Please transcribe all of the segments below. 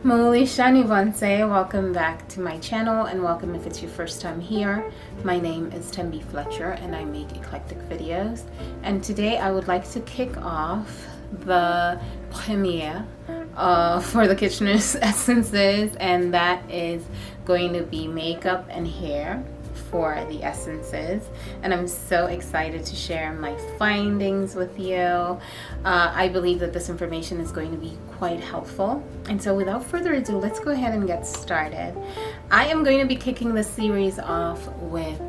Moli Shani Vanse, welcome back to my channel and welcome if it's your first time here. My name is Thembi Fletcher and I make eclectic videos, and today I would like to kick off the premiere for the Kitchener's Essences, and that is going to be makeup and hair for the essences, and I'm so excited to share my findings with you. I believe that this information is going to be quite helpful, and so without further ado, let's go ahead and get started. I am going to be kicking the series off with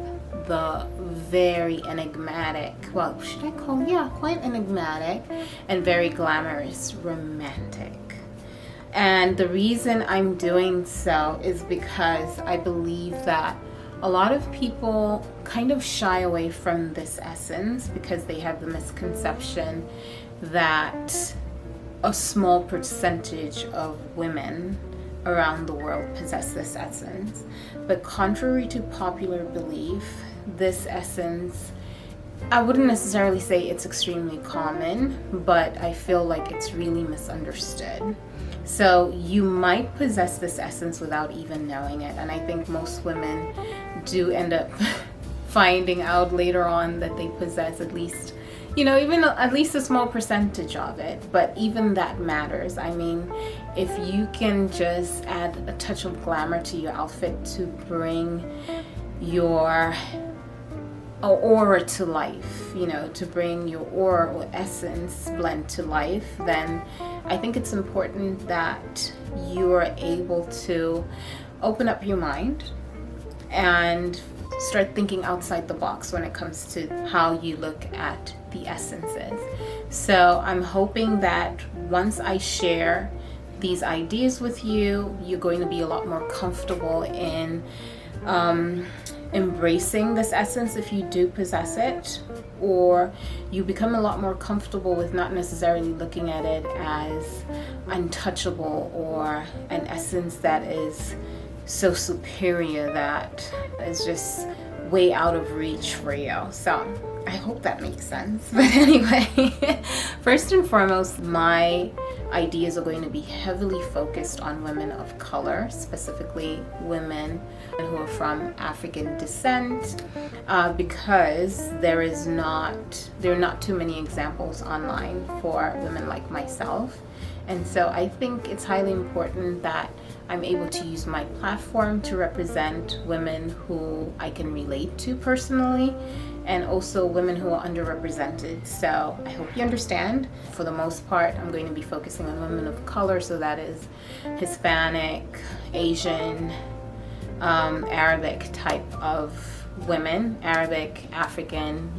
the very enigmatic, well, should I call, yeah, quite enigmatic and very glamorous romantic. And the reason I'm doing so is because I believe that a lot of people kind of shy away from this essence because they have the misconception that a small percentage of women around the world possess this essence. But contrary to popular belief, this essence, I wouldn't necessarily say it's extremely common, but I feel like it's really misunderstood. So you might possess this essence without even knowing it, and I think most women do end up finding out later on that they possess at least, even at least a small percentage of it. But even that matters. I mean, if you can just add a touch of glamour to your outfit to bring your aura to life, to bring your aura or essence blend to life, then I think it's important that you are able to open up your mind and start thinking outside the box when it comes to how you look at the essences. So I'm hoping that once I share these ideas with you, you're going to be a lot more comfortable in embracing this essence if you do possess it, or you become a lot more comfortable with not necessarily looking at it as untouchable or an essence that is so superior that is just way out of reach for you. So I hope that makes sense. But anyway, first and foremost, my ideas are going to be heavily focused on women of color, specifically women who are from African descent, because there are not too many examples online for women like myself. And so I think it's highly important that I'm able to use my platform to represent women who I can relate to personally, and also women who are underrepresented. So I hope you understand. For the most part, I'm going to be focusing on women of color, so that is Hispanic, Asian, Arabic type of women, Arabic, African,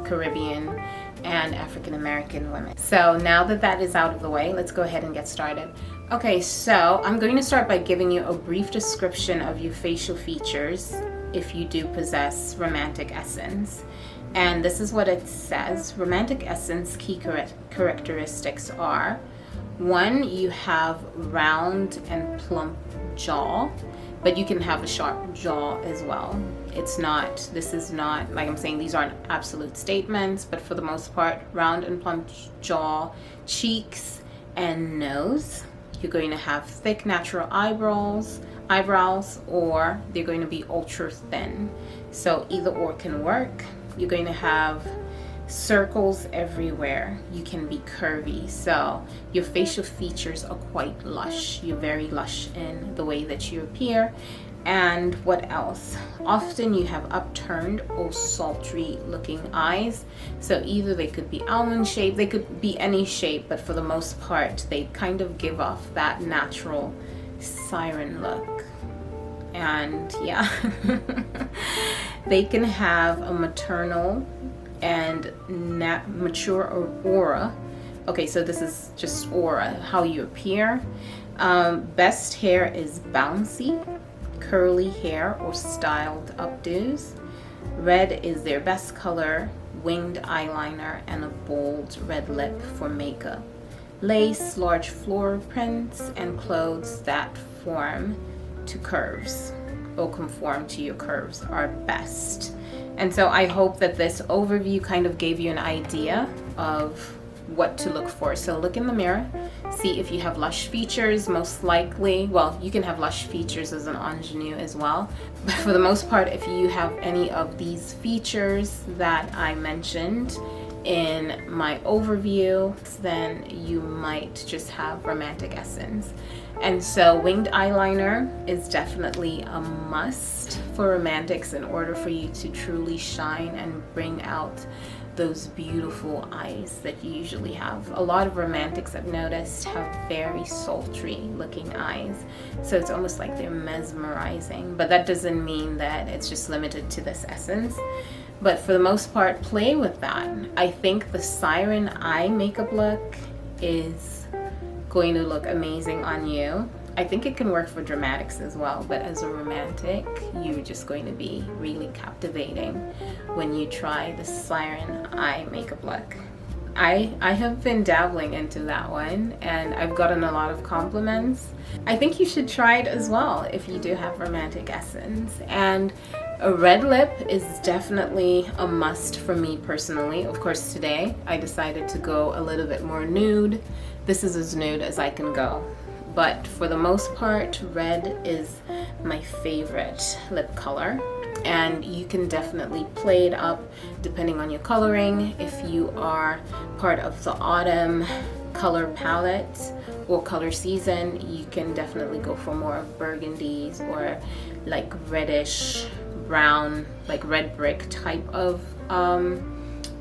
Caribbean, and African American women. So now that that is out of the way, let's go ahead and get started. Okay, so I'm going to start by giving you a brief description of your facial features if you do possess romantic essence. And this is what it says. Romantic essence key characteristics are: 1, you have round and plump jaw, but you can have a sharp jaw as well. This is not, like I'm saying, these aren't absolute statements, but for the most part, round and plump jaw, cheeks, and nose. You're going to have thick natural eyebrows, or they're going to be ultra thin. So either or can work. You're going to have circles everywhere. You can be curvy. So your facial features are quite lush. You're very lush in the way that you appear. And what else? Often you have upturned or sultry looking eyes. So either they could be almond shaped, they could be any shape, but for the most part, they kind of give off that natural siren look. And yeah, they can have a maternal and mature aura. Okay, so this is just aura, how you appear. Best hair is bouncy, curly hair or styled updos. Red is their best color, winged eyeliner, and a bold red lip for makeup. Lace, large floral prints, and clothes that form to curves or conform to your curves are best. And so I hope that this overview kind of gave you an idea of what to look for. So look in the mirror, see if you have lush features. Most likely, well, you can have lush features as an ingenue as well, but for the most part, if you have any of these features that I mentioned in my overview, then you might just have romantic essence. And so winged eyeliner is definitely a must for romantics in order for you to truly shine and bring out those beautiful eyes that you usually have. A lot of romantics, I've noticed, have very sultry looking eyes, so it's almost like they're mesmerizing, but that doesn't mean that it's just limited to this essence. But for the most part, play with that. I think the Siren Eye makeup look is going to look amazing on you. I think it can work for dramatics as well, but as a romantic, you're just going to be really captivating when you try the Siren Eye makeup look. I have been dabbling into that one, and I've gotten a lot of compliments. I think you should try it as well if you do have romantic essence. And a red lip is definitely a must for me personally. Of course, today I decided to go a little bit more nude. This is as nude as I can go. But for the most part, red is my favorite lip color. And you can definitely play it up depending on your coloring. If you are part of the autumn color palette or color season, you can definitely go for more of burgundies or like reddish brown, like red brick type of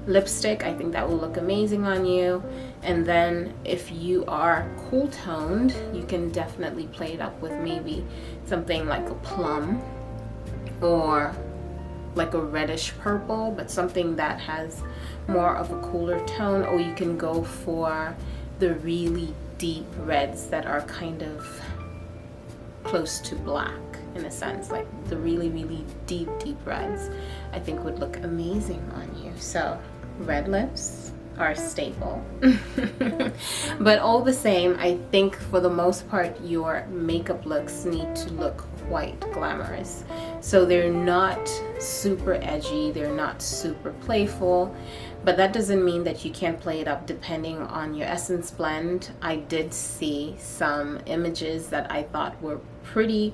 lipstick. I think that will look amazing on you. And then if you are cool toned, you can definitely play it up with maybe something like a plum or like a reddish purple, but something that has more of a cooler tone. Or you can go for the really deep reds that are kind of close to black in a sense, like the really, really deep reds I think would look amazing on you. So red lips are a staple. But all the same, I think for the most part your makeup looks need to look quite glamorous. So they're not super edgy, they're not super playful, but that doesn't mean that you can't play it up depending on your essence blend. I did see some images that I thought were pretty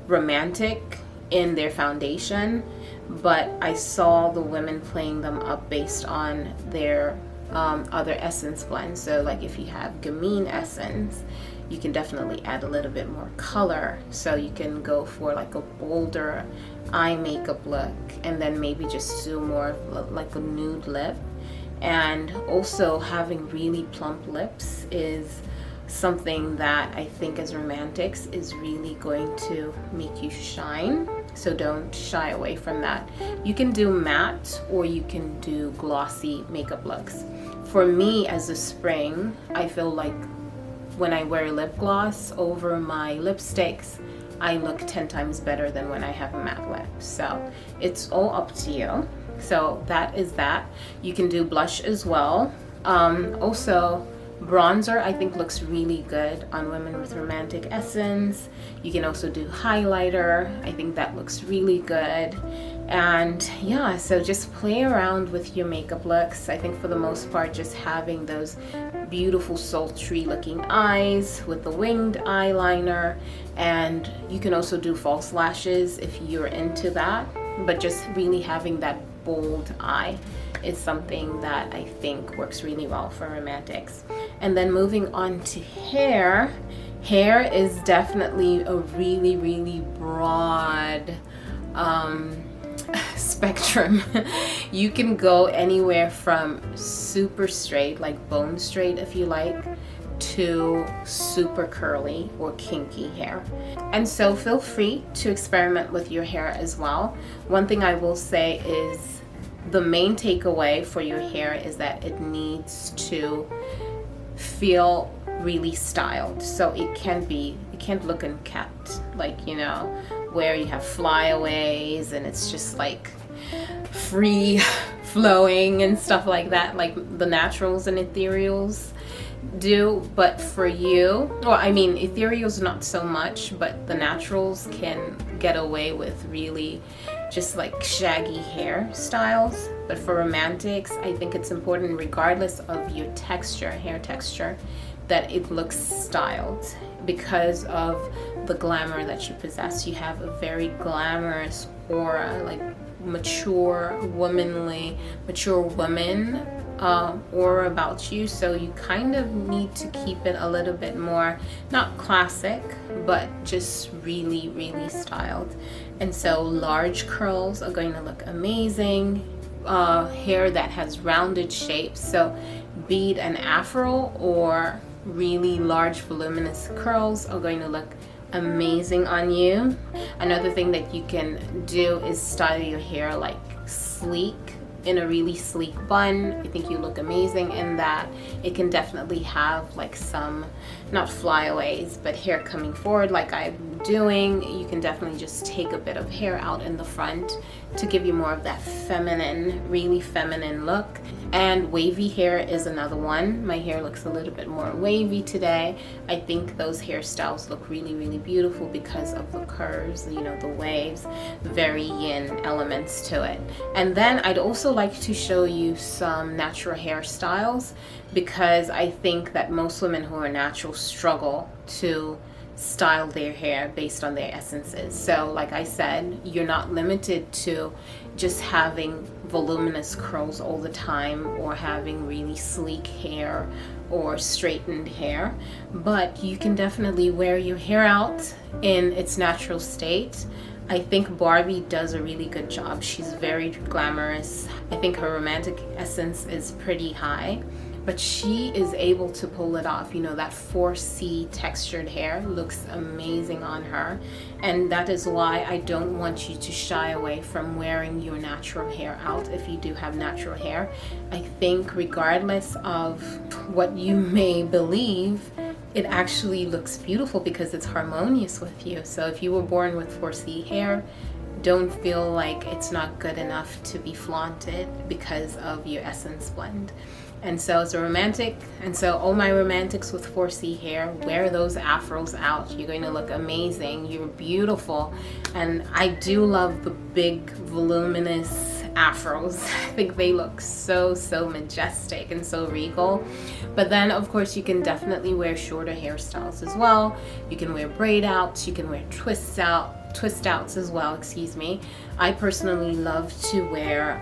romantic in their foundation, but I saw the women playing them up based on their other essence blends. So like if you have gamine essence, you can definitely add a little bit more color. So you can go for like a bolder eye makeup look and then maybe just do more of like a nude lip. And also having really plump lips is something that I think as romantics is really going to make you shine. So don't shy away from that. You can do matte or you can do glossy makeup looks. For me as a spring, I feel like when I wear lip gloss over my lipsticks, I look 10 times better than when I have a matte lip. So it's all up to you. So that is that. You can do blush as well. Also, bronzer I think looks really good on women with romantic essence. You can also do highlighter. I think that looks really good. And yeah, so just play around with your makeup looks. I think for the most part, just having those beautiful sultry looking eyes with the winged eyeliner, and you can also do false lashes if you're into that, but just really having that bold eye is something that I think works really well for romantics. And then moving on to hair. Hair is definitely a really, really broad spectrum. You can go anywhere from super straight, like bone straight if you like, to super curly or kinky hair. And so feel free to experiment with your hair as well. One thing I will say is the main takeaway for your hair is that it needs to feel really styled. So it can't look unkept, like, you know, where you have flyaways and it's just like free flowing and stuff like that, like the naturals and ethereals do. But for you, well, I mean, ethereals not so much, but the naturals can get away with really just like shaggy hairstyles. But for romantics, I think it's important, regardless of your texture, hair texture, that it looks styled because of the glamour that you possess. You have a very glamorous aura, like mature, womanly, mature woman aura about you. So you kind of need to keep it a little bit more, not classic, but just really, really styled. And so large curls are going to look amazing. Hair that has rounded shapes, so be it an afro or really large voluminous curls, are going to look amazing on you. Another thing that you can do is style your hair like sleek, in a really sleek bun. I think you look amazing in that. It can definitely have like some, not flyaways, but hair coming forward like I'm doing. You can definitely just take a bit of hair out in the front to give you more of that feminine, really feminine look. And wavy hair is another one. My hair looks a little bit more wavy today. I think those hairstyles look really, really beautiful because of the curves, you know, the waves, very yin elements to it. And then I'd also like to show you some natural hairstyles, because I think that most women who are natural struggle to style their hair based on their essences. So like I said, you're not limited to just having voluminous curls all the time or having really sleek hair or straightened hair, but you can definitely wear your hair out in its natural state. I think Barbie does a really good job. She's very glamorous. I think her romantic essence is pretty high, but she is able to pull it off. You know, that 4C textured hair looks amazing on her. And that is why I don't want you to shy away from wearing your natural hair out if you do have natural hair. I think regardless of what you may believe, it actually looks beautiful because it's harmonious with you. So if you were born with 4C hair, don't feel like it's not good enough to be flaunted because of your essence blend. And so as a romantic, and so all my romantics with 4C hair, wear those afros out. You're going to look amazing. You're beautiful. And I do love the big voluminous afros. I think they look so majestic and so regal. But then of course you can definitely wear shorter hairstyles as well. You can wear braid outs, you can wear twist outs as well, excuse me. I personally love to wear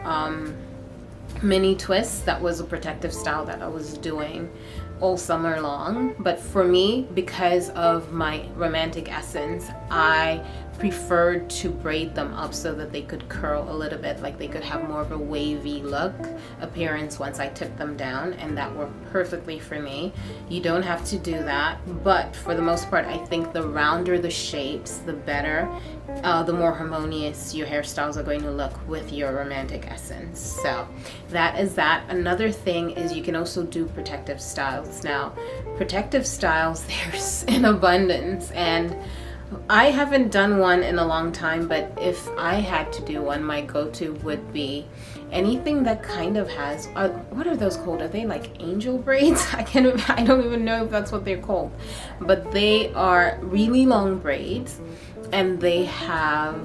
mini twists. That was a protective style that I was doing all summer long. But for me, because of my romantic essence, I preferred to braid them up so that they could curl a little bit, like they could have more of a wavy look appearance once I took them down, and that worked perfectly for me. You don't have to do that, but for the most part, I think the rounder the shapes, the better, the more harmonious your hairstyles are going to look with your romantic essence. So that is that. Another thing is you can also do protective styles. Now, protective styles, there's in abundance, and I haven't done one in a long time, but if I had to do one, my go-to would be anything that kind of has, what are those called? Are they like angel braids? I don't even know if that's what they're called, but they are really long braids, and they have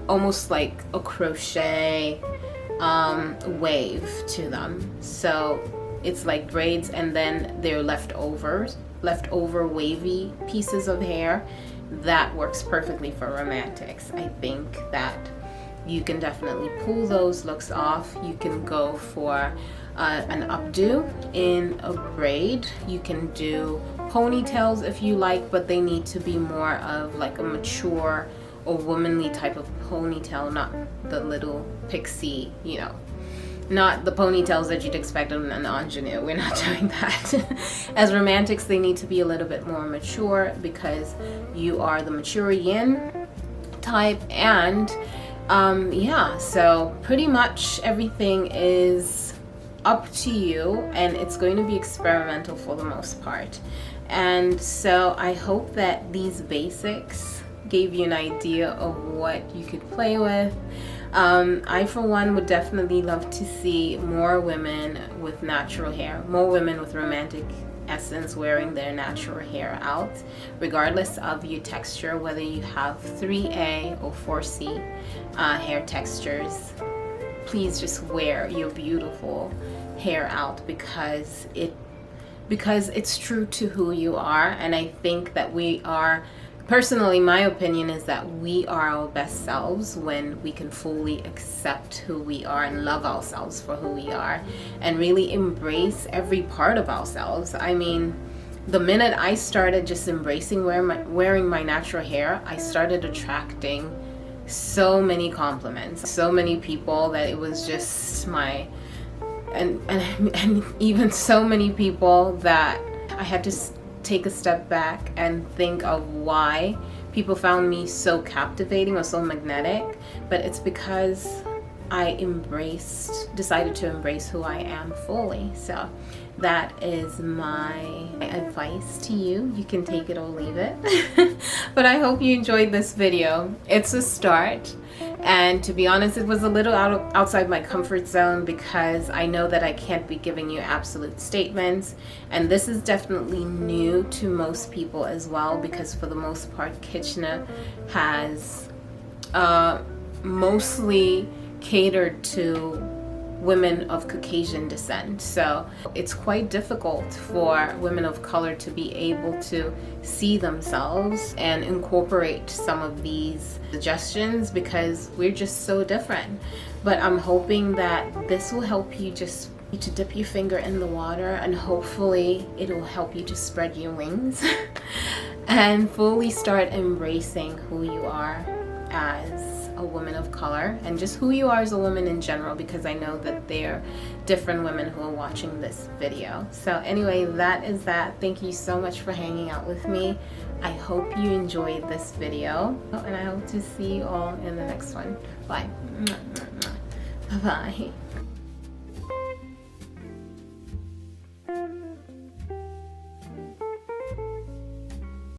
almost like a crochet wave to them. So it's like braids, and then they're leftover wavy pieces of hair. That works perfectly for romantics. I think that you can definitely pull those looks off. You can go for an updo in a braid. You can do ponytails if you like, but they need to be more of like a mature or womanly type of ponytail, not the little pixie, you know, not the ponytails that you'd expect of an ingenue. We're not doing that. As romantics, they need to be a little bit more mature because you are the mature yin type. And yeah, so pretty much everything is up to you, and it's going to be experimental for the most part. And so I hope that these basics gave you an idea of what you could play with. I, for one, would definitely love to see more women with natural hair, more women with romantic essence wearing their natural hair out, regardless of your texture, whether you have 3A or 4C hair textures. Please just wear your beautiful hair out because it's true to who you are. And I think that we are, personally, my opinion is that we are our best selves when we can fully accept who we are and love ourselves for who we are and really embrace every part of ourselves. I mean, the minute I started just embracing wearing my natural hair, I started attracting so many compliments, so many people that it was just and even so many people that I had to take a step back and think of why people found me so captivating or so magnetic. But it's because I decided to embrace who I am fully. So that is my advice to you. You can take it or leave it. But I hope you enjoyed this video. It's a start. And to be honest, it was a little outside my comfort zone because I know that I can't be giving you absolute statements. And this is definitely new to most people as well, because for the most part, Kitchener has mostly catered to women of Caucasian descent. So it's quite difficult for women of color to be able to see themselves and incorporate some of these suggestions because we're just so different. But I'm hoping that this will help you just to dip your finger in the water, and hopefully it will help you to spread your wings and fully start embracing who you are as a woman of color and just who you are as a woman in general, because I know that there are different women who are watching this video. So anyway, that is that. Thank you so much for hanging out with me. I hope you enjoyed this video, and I hope to see you all in the next one. Bye. Bye-bye.